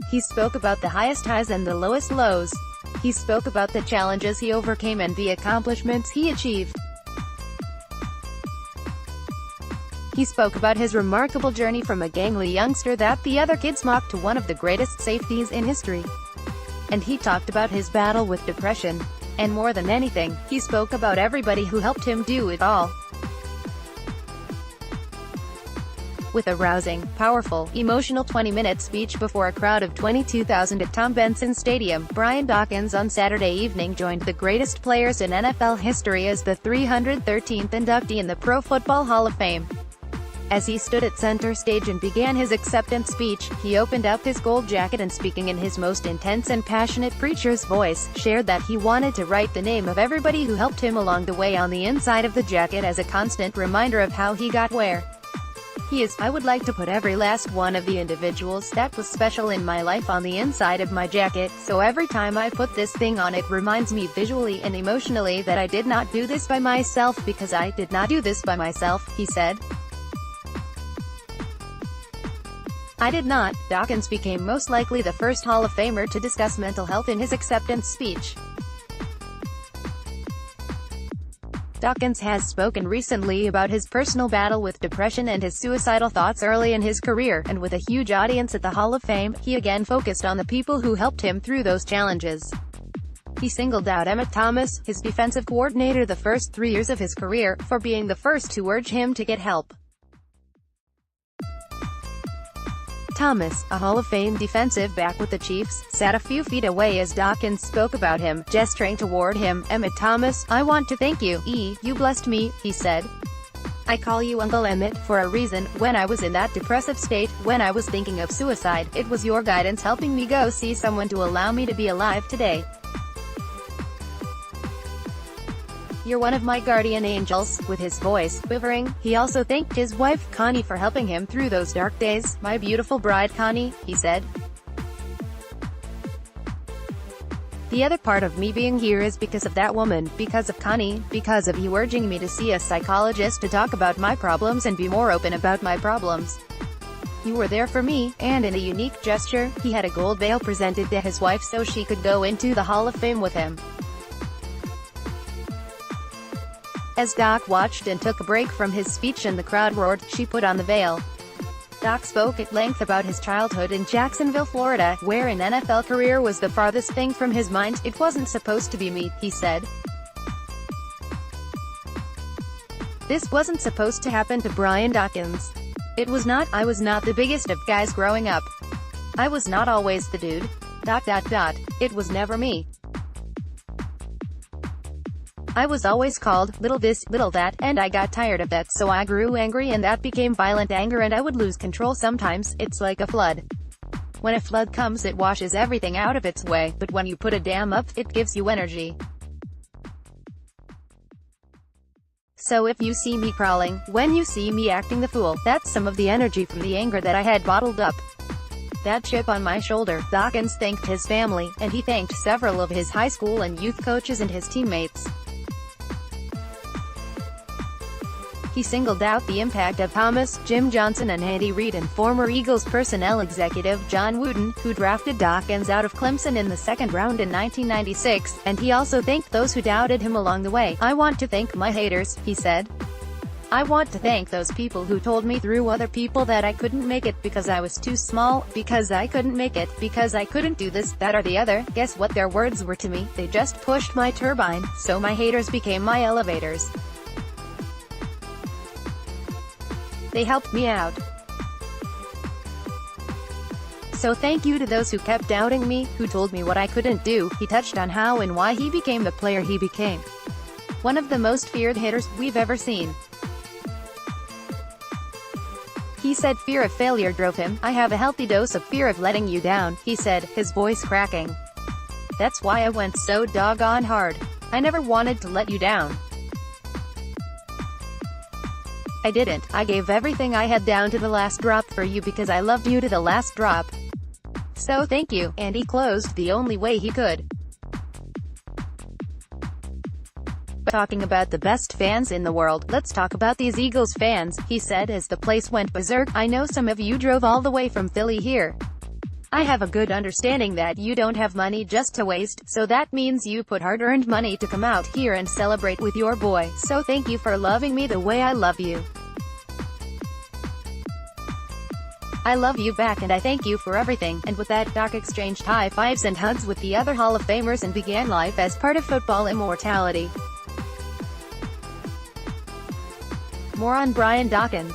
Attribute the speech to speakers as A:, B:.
A: He spoke about the highest highs and the lowest lows. He spoke about the challenges he overcame and the accomplishments he achieved. He spoke about his remarkable journey from a gangly youngster that the other kids mocked to one of the greatest safeties in history. And he talked about his battle with depression. And more than anything, he spoke about everybody who helped him do it all. With a rousing, powerful, emotional 20-minute speech before a crowd of 22,000 at Tom Benson Stadium, Brian Dawkins on Saturday evening joined the greatest players in NFL history as the 313th inductee in the Pro Football Hall of Fame. As he stood at center stage and began his acceptance speech, he opened up his gold jacket and, speaking in his most intense and passionate preacher's voice, shared that he wanted to write the name of everybody who helped him along the way on the inside of the jacket as a constant reminder of how he got where he is. I would like to put every last one of the individuals that was special in my life on the inside of my jacket, so every time I put this thing on, it reminds me visually and emotionally that I did not do this by myself, because I did not do this by myself, he said. I did not. Dawkins became most likely the first Hall of Famer to discuss mental health in his acceptance speech. Dawkins has spoken recently about his personal battle with depression and his suicidal thoughts early in his career, and with a huge audience at the Hall of Fame, he again focused on the people who helped him through those challenges. He singled out Emmitt Thomas, his defensive coordinator the first 3 years of his career, for being the first to urge him to get help. Thomas, a Hall of Fame defensive back with the Chiefs, sat a few feet away as Dawkins spoke about him, gesturing toward him. Emmitt Thomas, I want to thank you. You blessed me, he said. I call you Uncle Emmitt for a reason. When I was in that depressive state, when I was thinking of suicide, it was your guidance helping me go see someone to allow me to be alive today. You're one of my guardian angels. With his voice quivering, he also thanked his wife, Connie, for helping him through those dark days. My beautiful bride, Connie, he said. The other part of me being here is because of that woman, because of Connie, because of you urging me to see a psychologist to talk about my problems and be more open about my problems. You were there for me, and in a unique gesture, he had a gold veil presented to his wife so she could go into the Hall of Fame with him. As Doc watched and took a break from his speech and the crowd roared, she put on the veil. Doc spoke at length about his childhood in Jacksonville, Florida, where an NFL career was the farthest thing from his mind. It wasn't supposed to be me, he said. This wasn't supposed to happen to Brian Dawkins. It was not. I was not the biggest of guys growing up. I was not always the dude. ... It was never me. I was always called little this, little that, and I got tired of that, so I grew angry, and that became violent anger, and I would lose control sometimes. It's like a flood. When a flood comes, it washes everything out of its way, but when you put a dam up, it gives you energy. So if you see me crawling, when you see me acting the fool, that's some of the energy from the anger that I had bottled up. That chip on my shoulder. Dawkins thanked his family, and he thanked several of his high school and youth coaches and his teammates. He singled out the impact of Thomas, Jim Johnson and Andy Reid, and former Eagles personnel executive John Wooden, who drafted Dawkins out of Clemson in the second round in 1996, and he also thanked those who doubted him along the way. I want to thank my haters, he said. I want to thank those people who told me through other people that I couldn't make it because I was too small, because I couldn't make it, because I couldn't do this, that or the other. Guess what their words were to me? They just pushed my turbine, so my haters became my elevators. They helped me out. So thank you to those who kept doubting me, who told me what I couldn't do. He touched on how and why he became the player he became. One of the most feared hitters we've ever seen. He said fear of failure drove him. I have a healthy dose of fear of letting you down, he said, his voice cracking. That's why I went so doggone hard. I never wanted to let you down. I didn't. I gave everything I had down to the last drop for you because I loved you to the last drop. So thank you. And he closed the only way he could. Talking about the best fans in the world, let's talk about these Eagles fans, he said as the place went berserk. I know some of you drove all the way from Philly here. I have a good understanding that you don't have money just to waste, so that means you put hard-earned money to come out here and celebrate with your boy, so thank you for loving me the way I love you. I love you back and I thank you for everything." And with that, Dawk exchanged high fives and hugs with the other Hall of Famers and began life as part of football immortality. More on Brian Dawkins.